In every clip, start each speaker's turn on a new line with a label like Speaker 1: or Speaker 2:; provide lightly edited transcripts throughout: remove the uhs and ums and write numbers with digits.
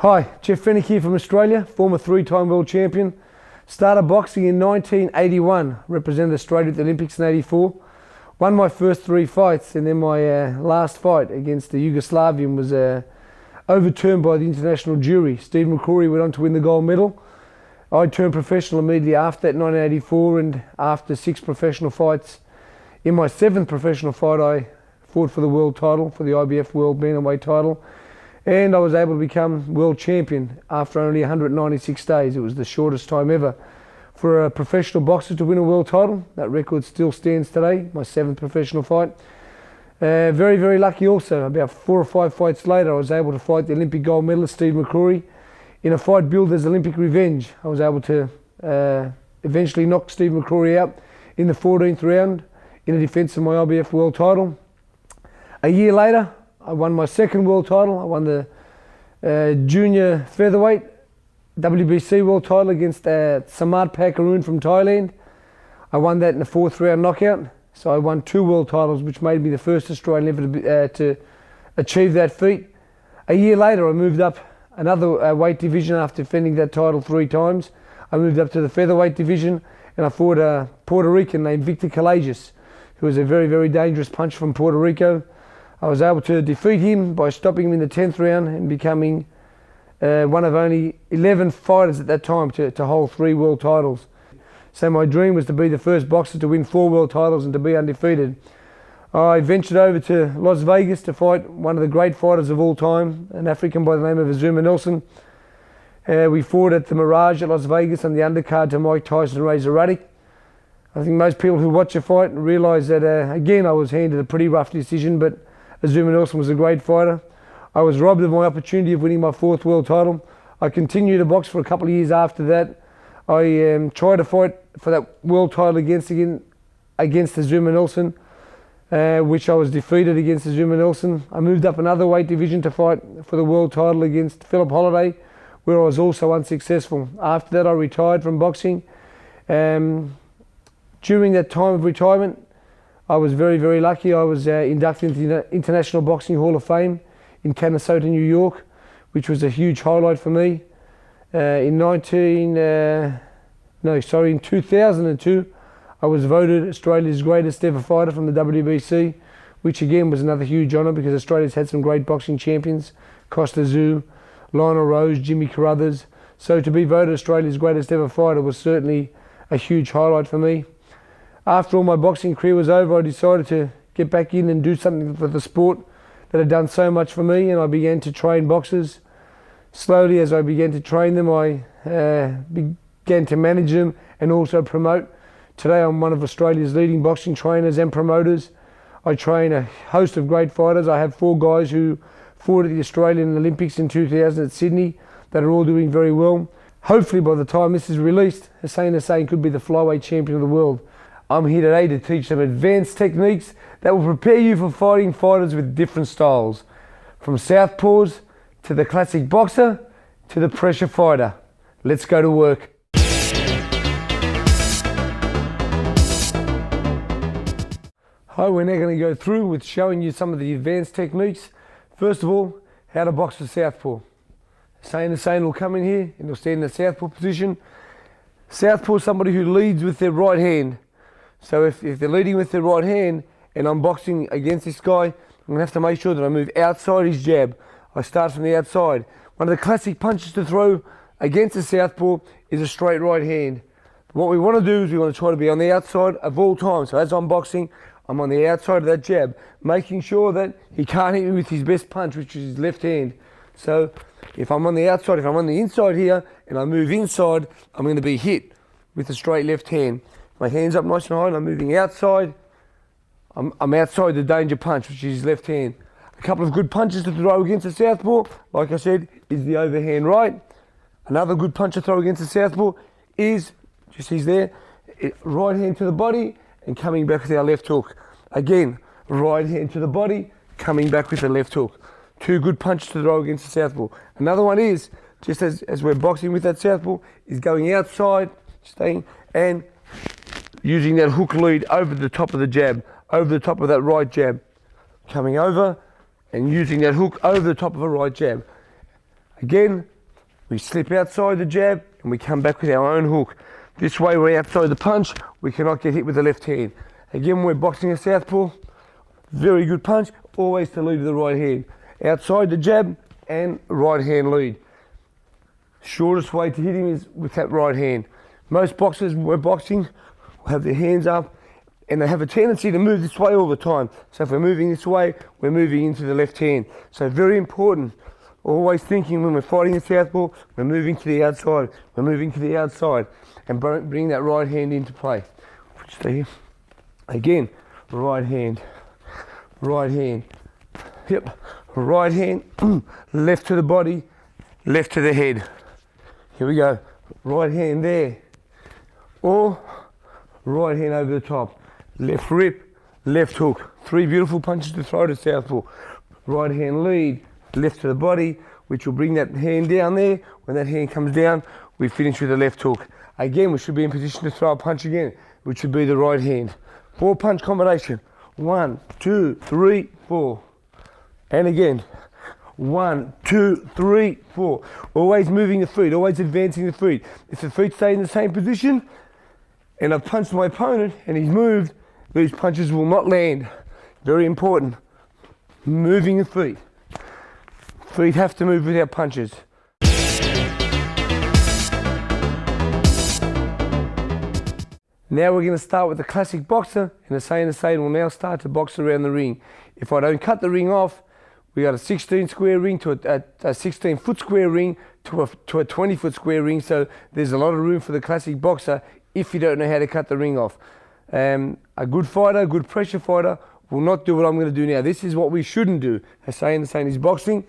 Speaker 1: Hi, Jeff Fennick here from Australia, former three-time world champion. Started boxing in 1981, represented Australia at the Olympics in '84. Won my first 3 fights, and then my last fight against the Yugoslavian was overturned by the international jury. Steve McCrory went on to win the gold medal. I turned professional immediately after that in 1984, and after 6 professional fights, in my 7th professional fight I fought for the world title, for the IBF World Bantamweight title, and I was able to become world champion after only 196 days. It was the shortest time ever for a professional boxer to win a world title. That record still stands today, my 7th professional fight. Very, very lucky also. About 4 or 5 fights later, I was able to fight the Olympic gold medalist Steve McCrory in a fight billed as Olympic Revenge. I was able to eventually knock Steve McCrory out in the 14th round in a defence of my IBF world title. A year later, I won my 2nd world title. I won the junior featherweight WBC world title against Samat Pakaroon from Thailand. I won that in the 4th round knockout. So I won 2 world titles, which made me the first Australian ever to achieve that feat. A year later, I moved up another weight division after defending that title 3 times. I moved up to the featherweight division, and I fought a Puerto Rican named Victor Callejas, who was a very, very dangerous puncher from Puerto Rico. I was able to defeat him by stopping him in the 10th round and becoming one of only 11 fighters at that time to hold 3 world titles. So my dream was to be the first boxer to win 4 world titles and to be undefeated. I ventured over to Las Vegas to fight one of the great fighters of all time, an African by the name of Azuma Nelson. We fought at the Mirage at Las Vegas on the undercard to Mike Tyson and Razor Ruddock. I think most people who watch a fight realise that, again, I was handed a pretty rough decision, but Azuma Nelson was a great fighter. I was robbed of my opportunity of winning my 4th world title. I continued to box for a couple of years after that. I tried to fight for that world title against Azuma Nelson, which I was defeated against Azuma Nelson. I moved up another weight division to fight for the world title against Philip Holliday, where I was also unsuccessful. After that, I retired from boxing. During that time of retirement, I was very, very lucky. I was inducted into the International Boxing Hall of Fame in Canastota, New York, which was a huge highlight for me. In 2002, I was voted Australia's greatest ever fighter from the WBC, which again was another huge honour because Australia's had some great boxing champions, Costa Zoo, Lionel Rose, Jimmy Carruthers. So to be voted Australia's greatest ever fighter was certainly a huge highlight for me. After all my boxing career was over, I decided to get back in and do something for the sport that had done so much for me, and I began to train boxers. Slowly, as I began to train them, I began to manage them and also promote. Today, I'm one of Australia's leading boxing trainers and promoters. I train a host of great fighters. I have 4 guys who fought at the Australian Olympics in 2000 at Sydney that are all doing very well. Hopefully, by the time this is released, Hussein could be the flyweight champion of the world. I'm here today to teach some advanced techniques that will prepare you for fighting fighters with different styles, from southpaws to the classic boxer to the pressure fighter. Let's go to work. Hi, we're now going to go through with showing you some of the advanced techniques. First of all, how to box a southpaw. Hussein will come in here and he'll stand in the southpaw position. Southpaw is somebody who leads with their right hand. So if they're leading with their right hand and I'm boxing against this guy, I'm going to have to make sure that I move outside his jab. I start from the outside. One of the classic punches to throw against a southpaw is a straight right hand. What we want to do is we want to try to be on the outside of all time. So as I'm boxing, I'm on the outside of that jab, making sure that he can't hit me with his best punch, which is his left hand. So if I'm on the outside, if I'm on the inside here and I move inside, I'm going to be hit with a straight left hand. My hand's up nice and high and I'm moving outside. I'm outside the danger punch, which is his left hand. A couple of good punches to throw against a southpaw, like I said, is the overhand right. Another good punch to throw against a southpaw is, just he's there, right hand to the body and coming back with our left hook. Again, right hand to the body, coming back with the left hook. 2 good punches to throw against the southpaw. Another one is, just as we're boxing with that southpaw, is going outside, staying, and using that hook lead over the top of the jab, over the top of that right jab, coming over and using that hook over the top of a right jab. Again, we slip outside the jab, and we come back with our own hook. This way we're outside the punch, we cannot get hit with the left hand. Again, we're boxing a southpaw, very good punch, always to lead with the right hand. Outside the jab and right hand lead. Shortest way to hit him is with that right hand. Most boxers, when we're boxing, will have their hands up, and they have a tendency to move this way all the time. So if we're moving this way, we're moving into the left hand. So very important, always thinking when we're fighting a southpaw, we're moving to the outside, we're moving to the outside, and bring that right hand into play. Stay here. Again, right hand, yep, right hand, left to the body, left to the head. Here we go, right hand there, or right hand over the top, left rip, left hook. 3 beautiful punches to throw to southpaw. Right hand lead, left to the body, which will bring that hand down there. When that hand comes down, we finish with the left hook. Again, we should be in position to throw a punch again, which would be the right hand. 4 punch combination. 1, 2, 3, 4. And again. 1, 2, 3, 4. Always moving the feet, always advancing the feet. If the feet stay in the same position, and I've punched my opponent and he's moved, these punches will not land. Very important. Moving the feet. Feet have to move with our punches. Now we're going to start with the classic boxer, and the same will now start to box around the ring. If I don't cut the ring off, we got a 16 square ring to a 16 foot square ring to a 20 foot square ring, so there's a lot of room for the classic boxer if you don't know how to cut the ring off. A good fighter, a good pressure fighter will not do what I'm going to do now. This is what we shouldn't do. Hussein is boxing,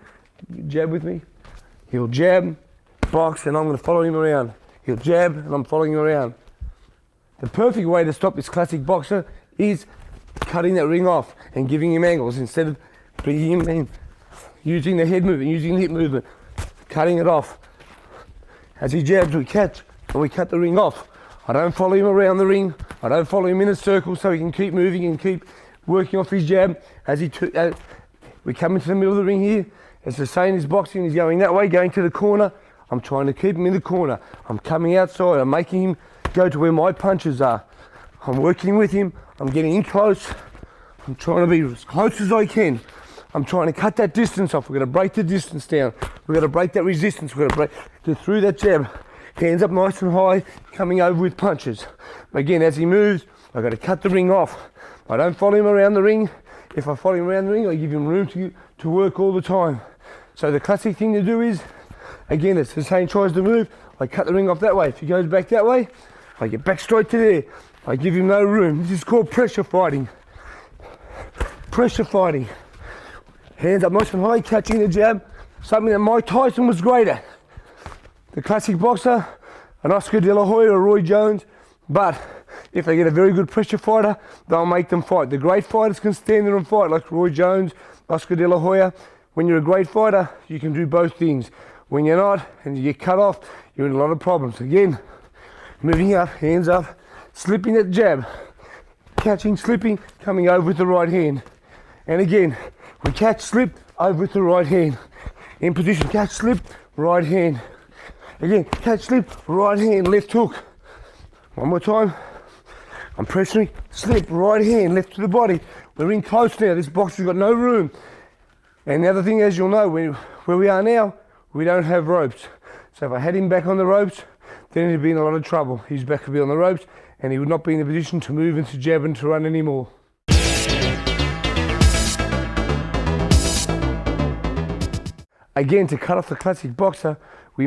Speaker 1: jab with me. He'll jab, box, and I'm going to follow him around. He'll jab, and I'm following him around. The perfect way to stop this classic boxer is cutting that ring off and giving him angles instead of bringing him in, using the head movement, using the hip movement, cutting it off. As he jabs, we catch, and we cut the ring off. I don't follow him around the ring. I don't follow him in a circle so he can keep moving and keep working off his jab. As we come into the middle of the ring here, as Hussein is boxing, he's going that way, going to the corner. I'm trying to keep him in the corner. I'm coming outside. I'm making him go to where my punches are. I'm working with him. I'm getting in close. I'm trying to be as close as I can. I'm trying to cut that distance off. We're going to break the distance down. We're going to break that resistance. We're going to get through that jab. Hands up nice and high, coming over with punches. Again, as he moves, I've got to cut the ring off. I don't follow him around the ring. If I follow him around the ring, I give him room to work all the time. So the classic thing to do is, again, as Hussein tries to move, I cut the ring off that way. If he goes back that way, I get back straight to there. I give him no room. This is called pressure fighting. Pressure fighting. Hands up nice and high, catching the jab. Something that Mike Tyson was great at. The classic boxer, an Oscar De La Hoya or Roy Jones, but if they get a very good pressure fighter, they'll make them fight. The great fighters can stand there and fight, like Roy Jones, Oscar De La Hoya. When you're a great fighter, you can do both things. When you're not, and you get cut off, you're in a lot of problems. Again, moving up, hands up, slipping that jab, catching, slipping, coming over with the right hand. And again, we catch, slip, over with the right hand. In position, catch, slip, right hand. Again, catch, slip, right hand, left hook. One more time. I'm pressuring, slip, right hand, left to the body. We're in close now. This boxer's got no room. And the other thing, as you'll know, where we are now, we don't have ropes. So if I had him back on the ropes, then he'd be in a lot of trouble. His back would be on the ropes, and he would not be in the position to move and to jab and to run anymore. Again, to cut off the classic boxer, we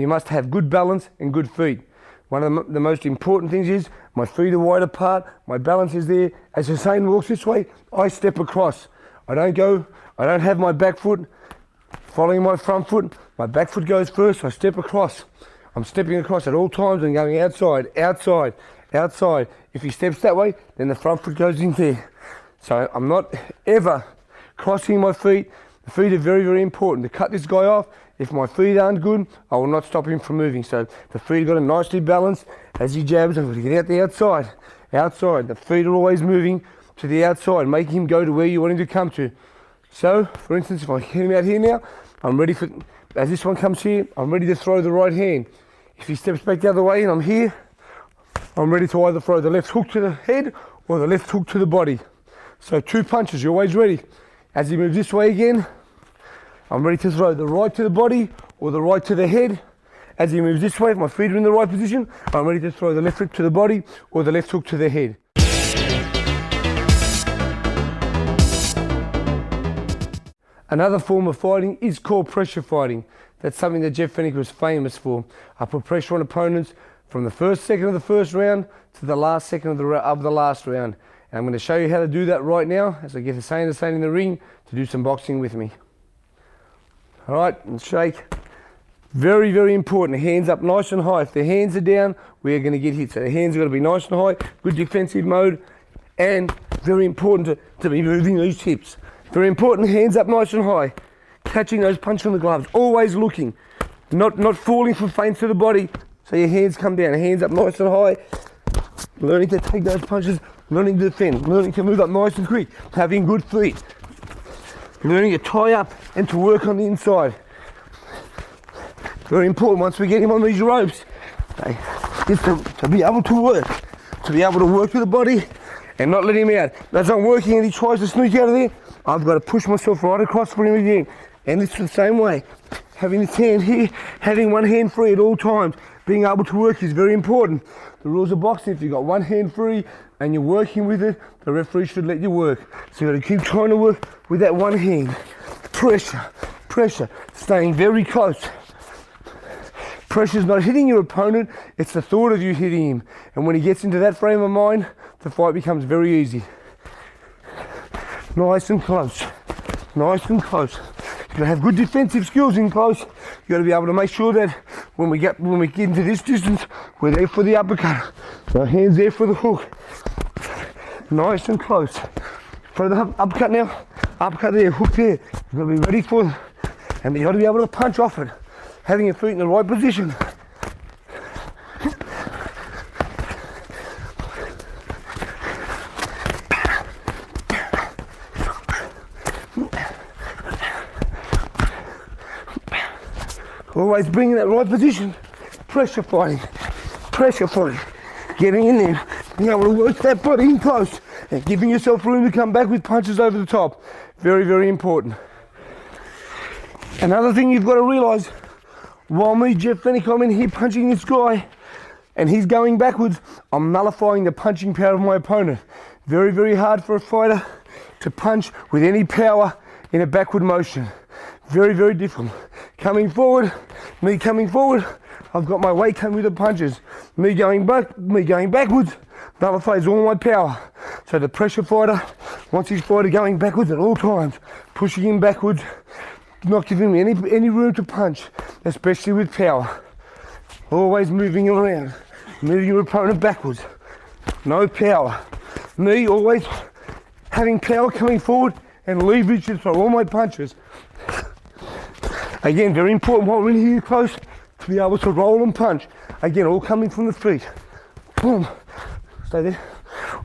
Speaker 1: must have good balance and good feet. One of the most important things is my feet are wide apart, my balance is there. As Hussein walks this way, I step across. I don't have my back foot following my front foot. My back foot goes first, I step across. I'm stepping across at all times and going outside, outside, outside. If he steps that way, then the front foot goes in there. So I'm not ever crossing my feet. The feet are very, very important. To cut this guy off, if my feet aren't good, I will not stop him from moving. So the feet got to nicely balance. As he jabs, I'm going to get out the outside. Outside. The feet are always moving to the outside, making him go to where you want him to come to. So, for instance, if I get him out here now, I'm ready for, as this one comes here, I'm ready to throw the right hand. If he steps back the other way and I'm here, I'm ready to either throw the left hook to the head or the left hook to the body. So 2 punches, you're always ready. As he moves this way again, I'm ready to throw the right to the body or the right to the head. As he moves this way, if my feet are in the right position, I'm ready to throw the left hook to the body or the left hook to the head. Another form of fighting is called pressure fighting. That's something that Jeff Fennick was famous for. I put pressure on opponents from the first second of the first round to the last second of the last round. And I'm going to show you how to do that right now as I get Hussein in the ring to do some boxing with me. All right, and shake. Very, very important. Hands up nice and high. If the hands are down, we are going to get hit. So the hands are going to be nice and high, good defensive mode, and very important to be moving these hips. Very important, hands up nice and high. Catching those punches on the gloves, always looking, not falling for feints to the body. So your hands come down, hands up nice and high. Learning to take those punches, learning to defend, learning to move up nice and quick, having good feet. Learning to tie up and to work on the inside. Very important once we get him on these ropes, is to be able to work with the body and not let him out. As I'm working and he tries to sneak out of there, I've got to push myself right across for him again. And it's the same way. Having this hand here, having one hand free at all times, being able to work is very important. The rules of boxing, if you've got one hand free and you're working with it, the referee should let you work. So you've got to keep trying to work with that one hand. Pressure, staying very close. Pressure's not hitting your opponent, it's the thought of you hitting him. And when he gets into that frame of mind, the fight becomes very easy. Nice and close. Nice and close. You've got to have good defensive skills in close. You've got to be able to make sure that when we get into this distance, we're there for the uppercut. So hands there for the hook. Nice and close. For the uppercut now. Uppercut there, hook there. You've got to be ready for it. And you've got to be able to punch off it. Having your feet in the right position. Always bringing that right position. Pressure fighting. Getting in there, being able to work that body in close and giving yourself room to come back with punches over the top. Very, very important. Another thing you've got to realise, while me, Jeff Fennick, I'm in here punching this guy and he's going backwards, I'm nullifying the punching power of my opponent. Very, very hard for a fighter to punch with any power in a backward motion. Very, very difficult. Me coming forward, I've got my weight coming with the punches. Me going backwards, nullifies all my power. So the pressure fighter wants his fighter going backwards at all times, pushing him backwards, not giving him any room to punch, especially with power. Always moving around, moving your opponent backwards. No power. Me always having power coming forward and leverage to throw all my punches. Again, very important while we're in here close to be able to roll and punch. Again, all coming from the feet. Boom. Stay there.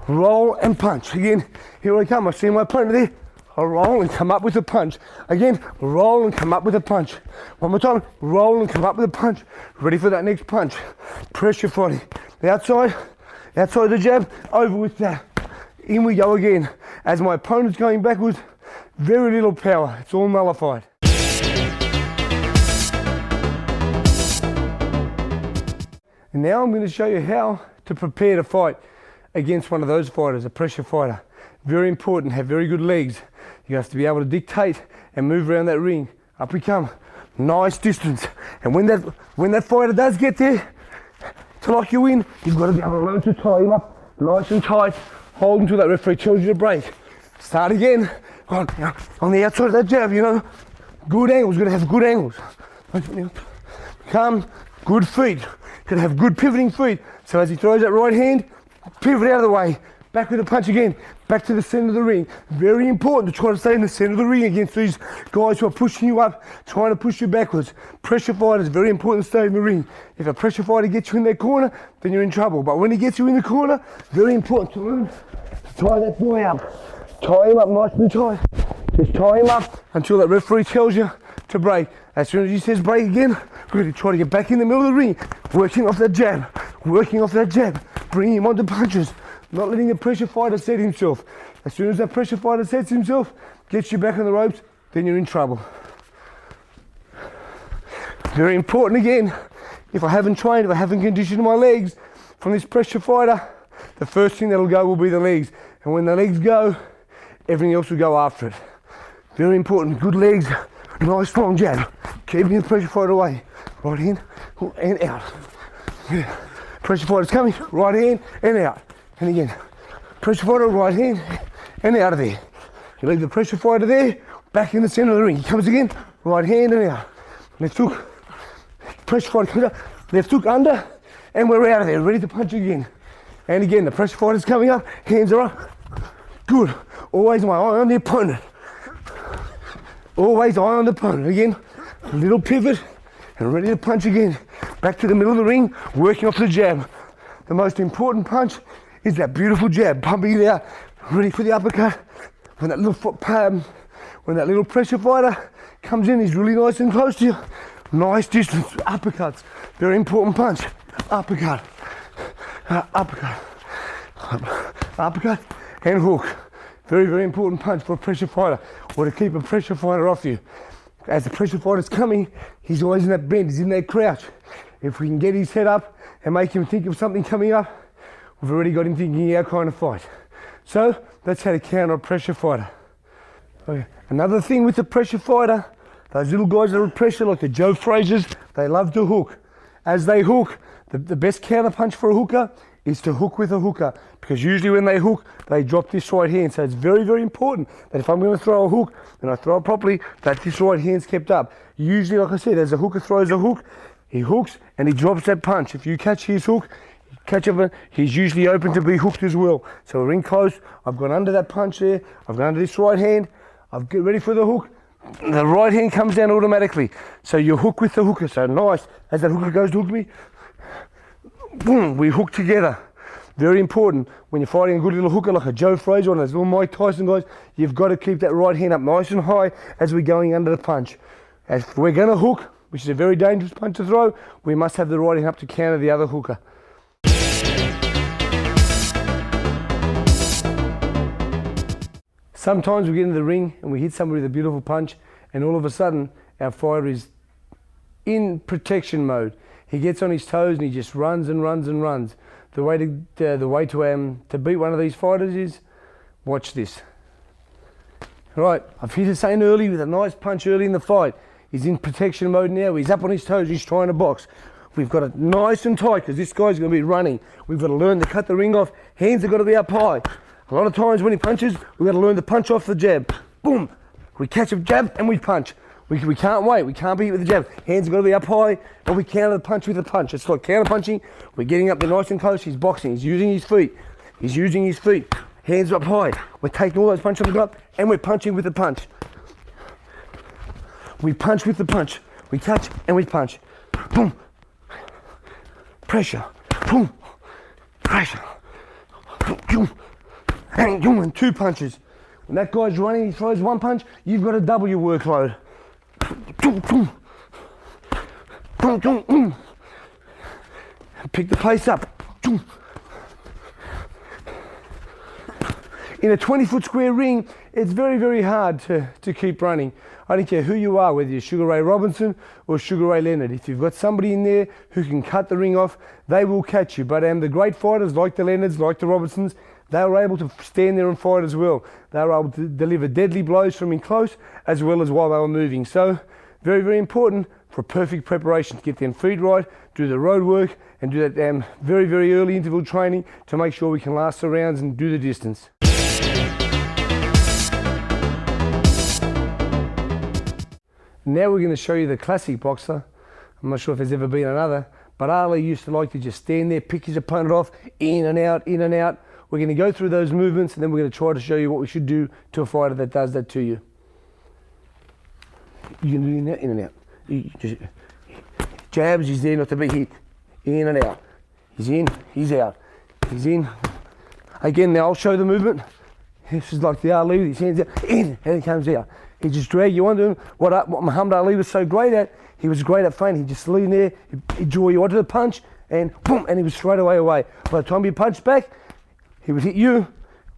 Speaker 1: Roll and punch. Again, here I come. I see my opponent there. I roll and come up with a punch. Again, roll and come up with a punch. One more time. Roll and come up with a punch. Ready for that next punch. Pressure fighting. The outside the jab, over with that. In we go again. As my opponent's going backwards, very little power. It's all nullified. And now I'm going to show you how to prepare to fight against one of those fighters, a pressure fighter. Very important, have very good legs. You have to be able to dictate and move around that ring. Up we come, nice distance. And when that fighter does get there to lock you in, you've got to be able to learn to tie him up nice and tight. Hold until that referee tells you to break. Start again, on the outside of that jab, you know. Good angles, got to have good angles. Come, good feet. Got to have good pivoting feet. So as he throws that right hand, pivot out of the way. Back with a punch again. Back to the center of the ring. Very important to try to stay in the center of the ring against these guys who are pushing you up, trying to push you backwards. Pressure fighters, very important to stay in the ring. If a pressure fighter gets you in that corner, then you're in trouble. But when he gets you in the corner, very important to learn to tie that boy up. Tie him up nice and tight. Just tie him up until that referee tells you to break. As soon as he says break again, we're going to try to get back in the middle of the ring, working off that jab, bringing him onto punches, not letting the pressure fighter set himself. As soon as that pressure fighter sets himself, gets you back on the ropes, then you're in trouble. Very important again, if I haven't trained, if I haven't conditioned my legs from this pressure fighter, the first thing that'll go will be the legs. And when the legs go, everything else will go after it. Very important, good legs, nice strong jab, keeping the pressure fighter away. Right in and out. Yeah. Pressure fighter's coming, right hand and out. And again, pressure fighter, right hand and out of there. You leave the pressure fighter there, back in the center of the ring. He comes again, right hand and out. Left hook, pressure fighter comes up, left hook under, and we're out of there, ready to punch again. And again, the pressure fighter's coming up, hands are up. Good. Always my eye on the opponent. Always eye on the opponent. Again, a little pivot, and ready to punch again. Back to the middle of the ring, working off the jab. The most important punch is that beautiful jab, pumping it out, ready for the uppercut. When that little pressure fighter comes in, he's really nice and close to you. Nice distance, uppercuts. Very important punch. Uppercut, uppercut, uppercut, and hook. Very, very important punch for a pressure fighter, or to keep a pressure fighter off you. As the pressure fighter's coming, he's always in that bend, he's in that crouch. If we can get his head up and make him think of something coming up, we've already got him thinking our kind of fight. So that's how to counter a pressure fighter. Okay. Another thing with the pressure fighter, those little guys that are pressure, like the Joe Frazers, they love to hook. As they hook, the best counter punch for a hooker is to hook with a hooker, because usually when they hook, they drop this right hand. So it's very, very important that if I'm going to throw a hook and I throw it properly, that this right hand's kept up. Usually, like I said, as a hooker throws a hook, he hooks and he drops that punch. If you catch his hook, he's usually open to be hooked as well. So we're in close, I've gone under that punch there, I've gone under this right hand, I've get ready for the hook, the right hand comes down automatically. So you hook with the hooker, so nice, as that hooker goes to hook me, boom, we hook together. Very important, when you're fighting a good little hooker like a Joe Frazier or those little Mike Tyson guys, you've got to keep that right hand up nice and high as we're going under the punch. As we're going to hook, which is a very dangerous punch to throw, we must have the right hand up to counter the other hooker. Sometimes we get into the ring and we hit somebody with a beautiful punch, and all of a sudden our fighter is in protection mode. He gets on his toes and he just runs and runs and runs. The way to beat one of these fighters is watch this. Right, I've hit Hussein early with a nice punch early in the fight. He's in protection mode now. He's up on his toes. He's trying to box. We've got it nice and tight because this guy's going to be running. We've got to learn to cut the ring off. Hands have got to be up high. A lot of times when he punches, we've got to learn to punch off the jab. Boom. We catch a jab and we punch. We can't wait. We can't beat with the jab. Hands have got to be up high, and we counter the punch with a punch. It's like counter punching. We're getting up there nice and close. He's boxing. He's using his feet. Hands up high. We're taking all those punches on the gut, and we're punching with the punch. We punch with the punch. We catch and we punch. Boom. Pressure. Boom. Pressure. Boom. And two punches. When that guy's running, he throws one punch, you've got to double your workload. Pick the pace up. In a 20-foot square ring, it's very, very hard to keep running. I don't care who you are, whether you're Sugar Ray Robinson or Sugar Ray Leonard. If you've got somebody in there who can cut the ring off, they will catch you. But the great fighters like the Leonards, like the Robinsons, they were able to stand there and fight as well. They were able to deliver deadly blows from in close as well as while they were moving. So very, very important for perfect preparation to get them feet right, do the road work, and do that very, very early interval training to make sure we can last the rounds and do the distance. Now we're going to show you the classic boxer. I'm not sure if there's ever been another, but Ali used to like to just stand there, pick his opponent off, in and out, in and out. We're going to go through those movements, and then we're going to try to show you what we should do to a fighter that does that to you. You can do in and out. Just jabs, he's there not to be hit. In and out. He's in, he's out. He's in. Again, now I'll show the movement. This is like the Ali with his hands out. In, and he comes out. He just drag you onto him. What Muhammad Ali was so great at, he was great at feinting. He'd just lean there, he'd draw you onto the punch, and boom, and he was straight away. By the time you punched back, he would hit you,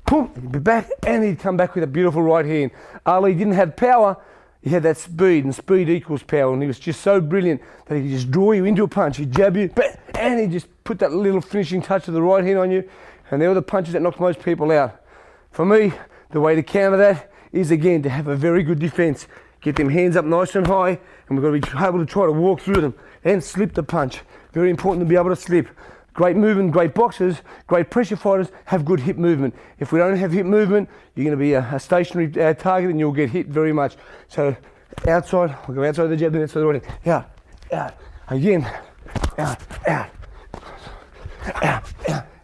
Speaker 1: boom, he'd be back, and he'd come back with a beautiful right hand. Ali didn't have power, he had that speed, and speed equals power, and he was just so brilliant that he could just draw you into a punch, he'd jab you, and he'd just put that little finishing touch of the right hand on you, and they were the punches that knocked most people out. For me, the way to counter that is, again, to have a very good defense. Get them hands up nice and high, and we've got to be able to try to walk through them and slip the punch. Very important to be able to slip. Great movement, great boxers, great pressure fighters have good hip movement. If we don't have hip movement, you're going to be a stationary target and you'll get hit very much. So outside, we'll go outside the jab, then outside the right hand. Out, again, out.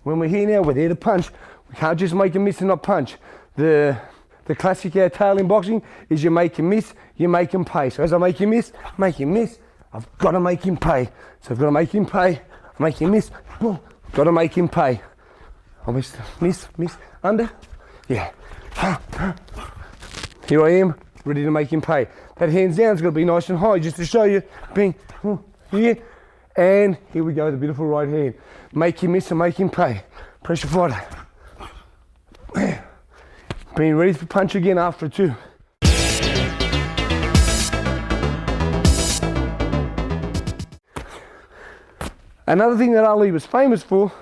Speaker 1: When we're here now, we're there to punch. We can't just make a miss and not punch. The classic tail in boxing is you make him miss, you make him pay. So as I make him miss, I've got to make him pay. So I've got to make him pay, make him miss, boom, got to make him pay. I miss, under, yeah. Here I am, ready to make him pay. That hands down's got to be nice and high just to show you, bing, here, and here we go, the beautiful right hand. Make him miss and make him pay. Pressure fighter. Being ready to punch again after two. Another thing that Ali was famous for,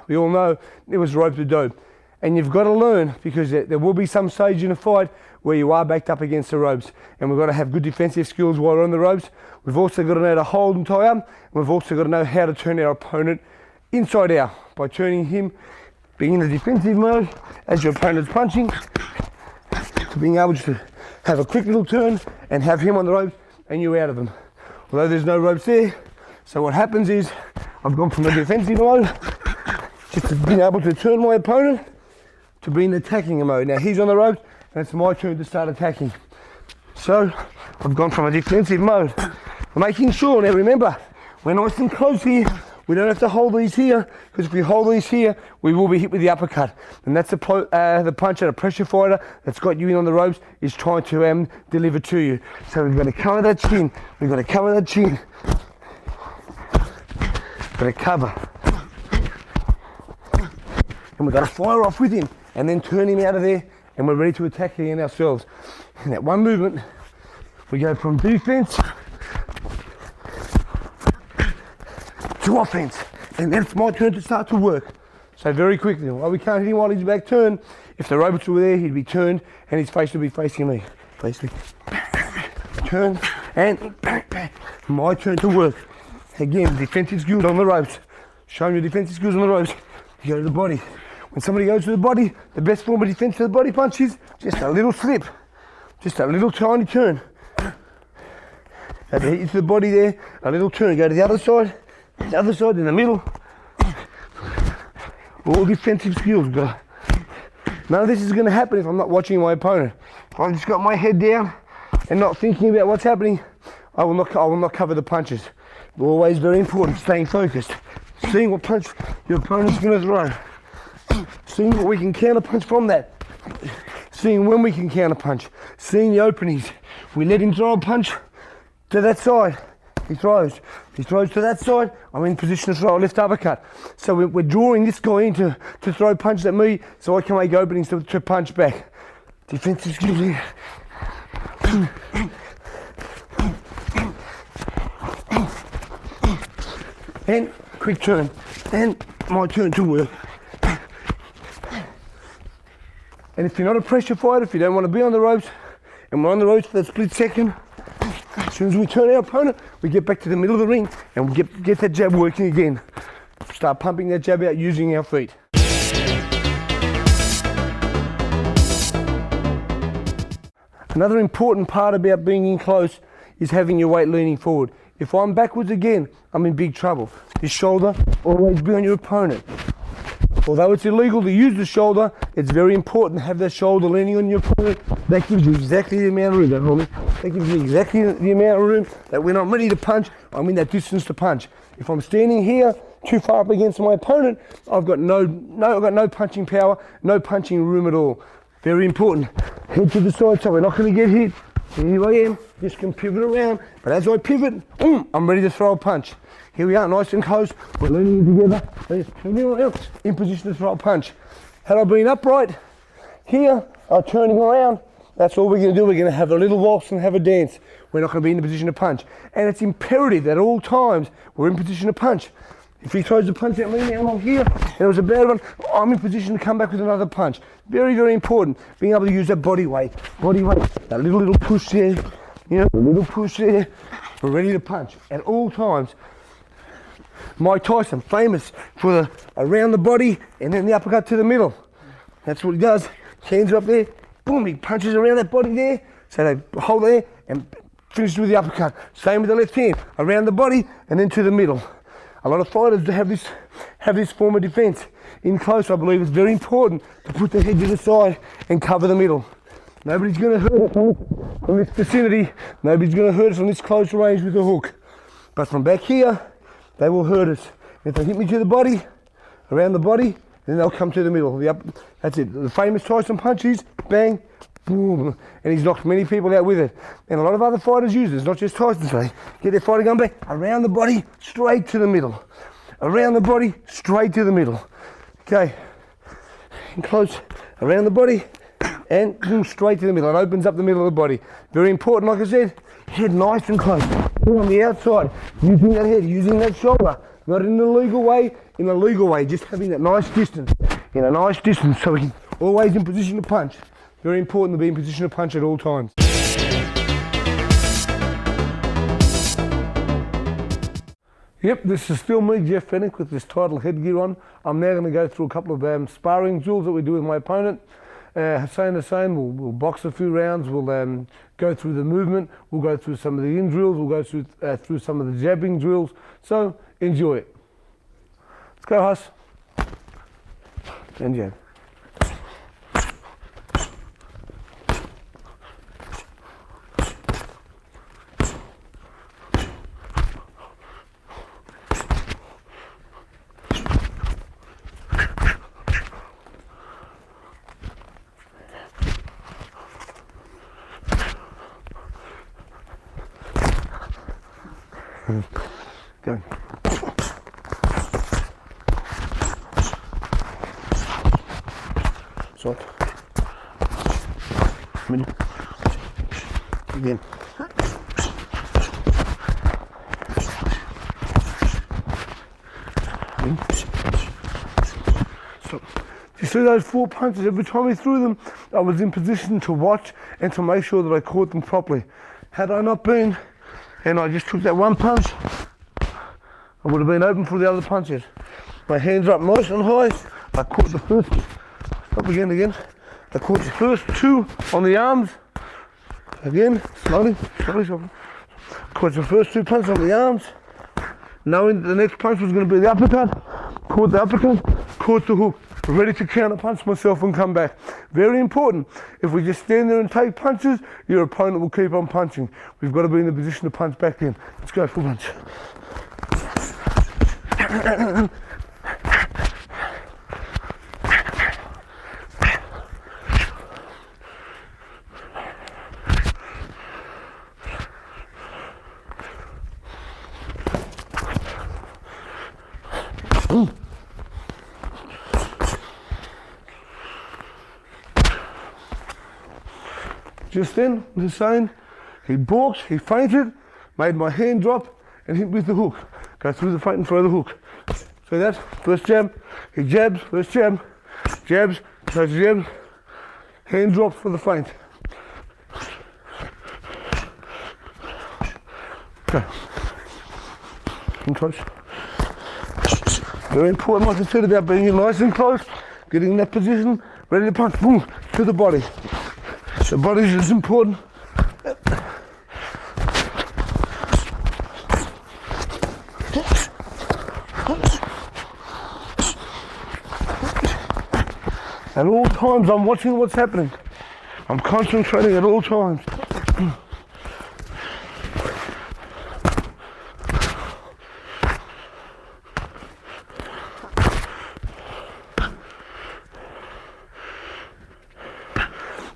Speaker 1: we all know, it was rope to dope. And you've got to learn, because there will be some stage in a fight where you are backed up against the ropes, and we've got to have good defensive skills while we're on the ropes. We've also got to know how to hold and tie up, and we've also got to know how to turn our opponent inside out by turning him, being in the defensive mode as your opponent's punching, to being able to have a quick little turn and have him on the ropes and you out of them. Although there's no ropes there, so what happens is I've gone from a defensive mode just to being able to turn my opponent to be in attacking mode. Now he's on the ropes and it's my turn to start attacking. So I've gone from a defensive mode. I'm making sure, now remember, we're nice and close here. We don't have to hold these here, because if we hold these here, we will be hit with the uppercut. And that's the punch that a pressure fighter that's got you in on the ropes is trying to deliver to you. So we've got to cover that chin. We've got to cover that chin. Got to cover. And we've got to fire off with him and then turn him out of there, and we're ready to attack again ourselves. In that one movement, we go from defense to offense, and then it's my turn to start to work. So very quickly, while we can't hit him while he's back turned, if the ropes were there, he'd be turned and his face would be facing me. Turn, and my turn to work. Again, defensive skills on the ropes. Showing your defensive skills on the ropes. You go to the body. When somebody goes to the body, the best form of defense to the body punch is just a little slip. Just a little tiny turn. Have to hit you to the body there, a little turn, go to the other side in the middle. All defensive skills. None of this is going to happen if I'm not watching my opponent. If I've just got my head down and not thinking about what's happening, I will not cover the punches. Always very important, staying focused. Seeing what punch your opponent's going to throw. Seeing what we can counter punch from that. Seeing when we can counter punch. Seeing the openings. We let him throw a punch to that side. He throws to that side, I'm in position to throw a left uppercut. So we're drawing this guy in to throw punches at me so I can make openings to punch back. Defensive skills here. And quick turn, and my turn to work. And if you're not a pressure fighter, if you don't want to be on the ropes, and we're on the ropes for that split second, as soon as we turn our opponent, we get back to the middle of the ring and we get that jab working again. Start pumping that jab out using our feet. Another important part about being in close is having your weight leaning forward. If I'm backwards again, I'm in big trouble. This shoulder, always be on your opponent. Although it's illegal to use the shoulder, it's very important to have that shoulder leaning on your opponent. That gives you exactly the amount of room, that gives you exactly the amount of room that when I'm ready to punch, I'm in that distance to punch. If I'm standing here too far up against my opponent, I've got no punching power, no punching room at all. Very important. Head to the side so we're not going to get hit. Here I am, just can pivot around, but as I pivot, I'm ready to throw a punch. Here we are, nice and close, we're leaning together, just pivoting around, in position to throw a punch. Had I been upright, here, I'm turning around, that's all we're going to do. We're going to have a little waltz and have a dance. We're not going to be in a position to punch. And it's imperative that at all times we're in position to punch. If he throws a punch at me now, I'm here, and it was a bad one, I'm in position to come back with another punch. Very, very important, being able to use that body weight. That little push there, you know, a little push there. We're ready to punch at all times. Mike Tyson, famous for the around the body and then the uppercut to the middle. That's what he does. Hands are up there, boom, he punches around that body there, so they hold there and finish with the uppercut. Same with the left hand, around the body and then to the middle. A lot of fighters have this form of defence. In close, I believe it's very important to put the head to the side and cover the middle. Nobody's going to hurt us from this vicinity. Nobody's going to hurt us on this close range with a hook. But from back here, they will hurt us. If they hit me to the body, around the body, then they'll come to the middle. That's it. The famous Tyson punch is bang, boom, and he's knocked many people out with it. And a lot of other fighters use it. It's not just Tyson. They get their fighter going back, around the body, straight to the middle. Around the body, straight to the middle. Okay, and close, around the body, and straight to the middle. It opens up the middle of the body. Very important, like I said, head nice and close. On the outside, using that head, using that shoulder. Not in an illegal way, in a legal way, just having that nice distance, in a nice distance, so we can always in position to punch. Very important to be in position to punch at all times. Yep, this is still me, Jeff Fennick, with this title headgear on. I'm now going to go through a couple of sparring drills that we do with my opponent. Same, we'll box a few rounds, we'll go through the movement, we'll go through some of the in drills, we'll go through some of the jabbing drills. So, enjoy it. Let's go, Huss. And jab. Go. Short. Middle. Again. So, you see those 4 punches? Every time he threw them, I was in position to watch and to make sure that I caught them properly. Had I not been, and I just took that one punch, I would have been open for the other punches. My hands are up nice and high. I caught the first, up again. I caught the first 2 on the arms. Again, slowly. Caught the first 2 punches on the arms. Knowing that the next punch was going to be the uppercut. Caught the uppercut, caught the hook. Ready to counter punch myself and come back. Very important. If we just stand there and take punches, your opponent will keep on punching. We've got to be in the position to punch back in. Let's go, full punch. Just then, the same, he balked, he feinted, made my hand drop and hit with the hook. Go through the feint and throw the hook. See that? First jab, he jabs, first jab, jabs, throws the jab, hand drops for the feint. Okay. And close. Very important, like I said, about being nice and close, getting in that position, ready to punch, boom, to the body. The body is important. At all times, I'm watching what's happening. I'm concentrating at all times.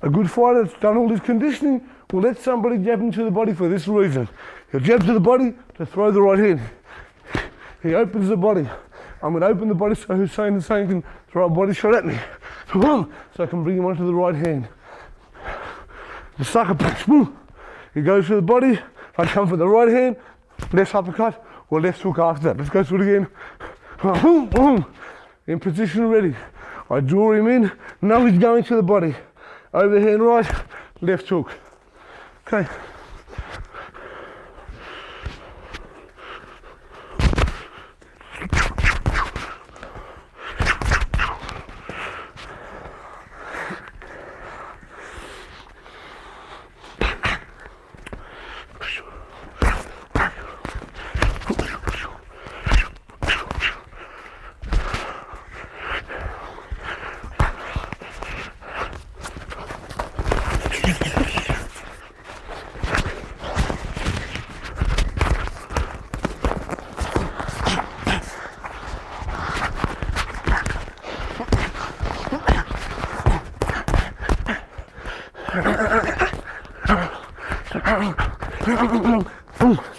Speaker 2: A good fighter that's done all this conditioning will let somebody jab into the body for this reason. He'll jab to the body to throw the right hand. He opens the body. I'm going to open the body so Hussein can throw a body shot at me. So I can bring him onto the right hand. The sucker punch, boom. He goes to the body. I come for the right hand, left uppercut, or left hook after that. Let's go through it again. Boom, boom. In position ready. I draw him in. Now he's going to the body. Overhand right, left hook. Okay.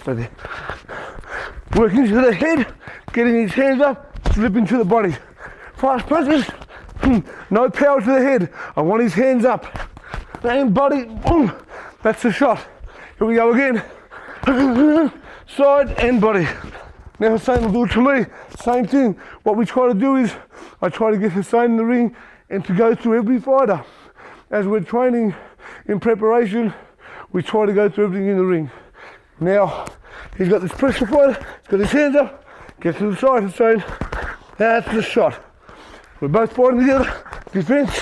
Speaker 2: Stay there. Working to the head, getting his hands up, slipping to the body. Fast punches, no power to the head. I want his hands up. And body, that's the shot. Here we go again. Side and body. Now Hussein will do it to me. Same thing. What we try to do is, I try to get Hussein in the ring and to go through every fighter. As we're training in preparation, we try to go through everything in the ring. Now, he's got this pressure fighter, he's got his hands up, gets to the side, Hussein. That's the shot. We're both fighting together, defense.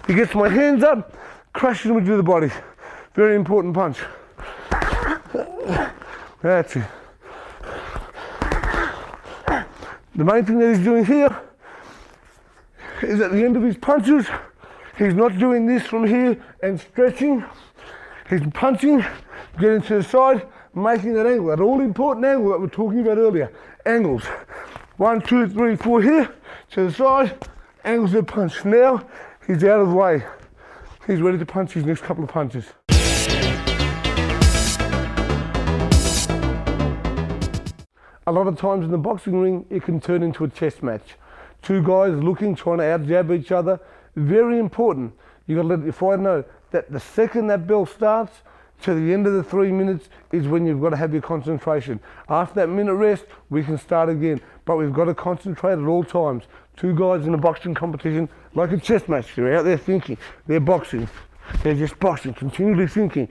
Speaker 2: He gets my hands up, crashes him into the body. Very important punch. That's it. The main thing that he's doing here is at the end of his punches, he's not doing this from here and stretching. He's punching, getting to the side, making that angle, that all important angle that we were talking about earlier. Angles. 1, 2, 3, 4 here, to the side, angles of punch. Now, he's out of the way. He's ready to punch his next couple of punches. A lot of times in the boxing ring, it can turn into a chess match. Two guys looking, trying to out-jab each other. Very important. You've got to let your fighter know that the second that bell starts to the end of the 3 minutes is when you've got to have your concentration. After that minute rest, we can start again. But we've got to concentrate at all times. Two guys in a boxing competition, like a chess match, they're out there thinking. They're boxing. They're just boxing, continually thinking.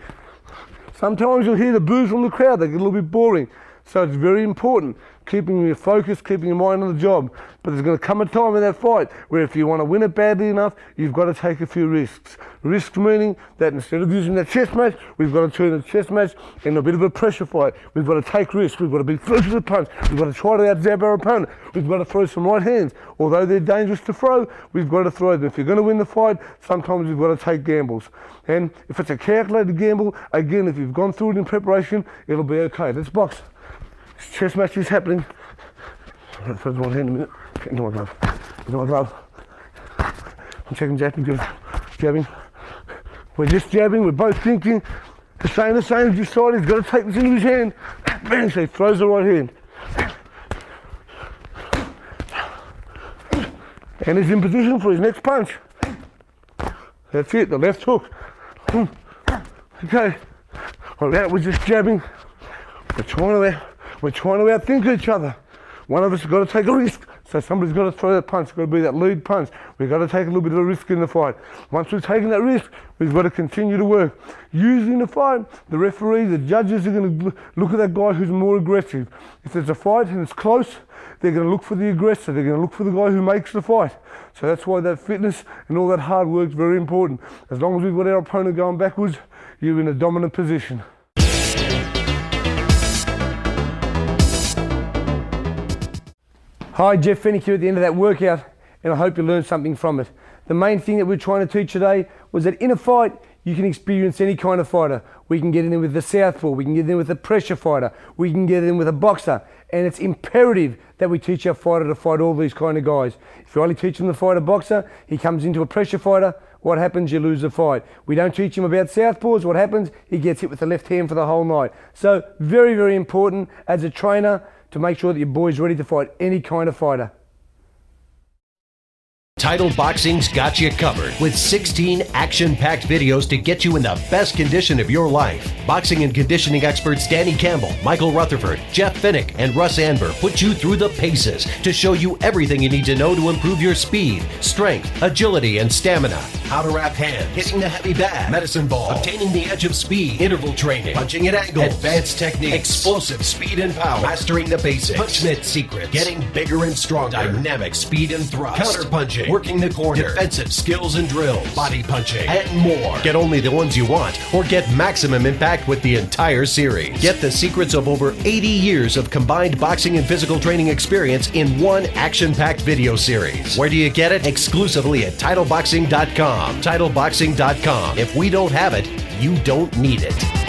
Speaker 2: Sometimes you'll hear the boos from the crowd. They get a little bit boring. So it's very important, keeping your focus, keeping your mind on the job. But there's going to come a time in that fight where if you want to win it badly enough, you've got to take a few risks. Risks meaning that instead of using that chess match, we've got to turn the chess match into a bit of a pressure fight. We've got to take risks. We've got to be first to the punch. We've got to try to out-jab our opponent. We've got to throw some right hands. Although they're dangerous to throw, we've got to throw them. If you're going to win the fight, sometimes you've got to take gambles. And if it's a calculated gamble, again, if you've gone through it in preparation, it'll be okay. Let's box. This chess match is happening. First one hand a minute. Get into my glove. Into my glove. I'm checking jabbing. We're just jabbing. We're both thinking. The same as you decided. He's got to take this into his hand. Bang! So he throws the right hand. And he's in position for his next punch. That's it. The left hook. Okay. Well, that was just jabbing. We're trying to outthink each other. One of us has got to take a risk. So somebody's got to throw that punch. It's got to be that lead punch. We've got to take a little bit of a risk in the fight. Once we've taken that risk, we've got to continue to work. Usually in the fight, the referee, the judges are going to look at that guy who's more aggressive. If there's a fight and it's close, they're going to look for the aggressor. They're going to look for the guy who makes the fight. So that's why that fitness and all that hard work is very important. As long as we've got our opponent going backwards, you're in a dominant position.
Speaker 1: Hi, Jeff Fennick here at the end of that workout, and I hope you learned something from it. The main thing that we're trying to teach today was that in a fight, you can experience any kind of fighter. We can get in with the southpaw, we can get in with a pressure fighter, we can get in with a boxer, and it's imperative that we teach our fighter to fight all these kind of guys. If you only teach him to fight a boxer, he comes into a pressure fighter, What happens? You lose the fight. We don't teach him about southpaws. What happens? He gets hit with the left hand for the whole night. So very, very important as a trainer to make sure that your boy's ready to fight any kind of fighter.
Speaker 3: Title Boxing's got you covered with 16 action-packed videos to get you in the best condition of your life. Boxing and conditioning experts Danny Campbell, Michael Rutherford, Jeff Finnick, and Russ Anber put you through the paces to show you everything you need to know to improve your speed, strength, agility, and stamina. How to wrap hands, hitting the heavy bat, medicine ball, obtaining the edge of speed, interval training, punching at angles, advanced techniques, explosive speed and power, mastering the basics, punchmit secrets, getting bigger and stronger, dynamic speed and thrust, counter punching, working the corner, defensive skills and drills, body punching, and more. Get only the ones you want or get maximum impact with the entire series. Get the secrets of over 80 years of combined boxing and physical training experience in one action-packed video series. Where do you get it? Exclusively at TitleBoxing.com. TitleBoxing.com. If we don't have it, you don't need it.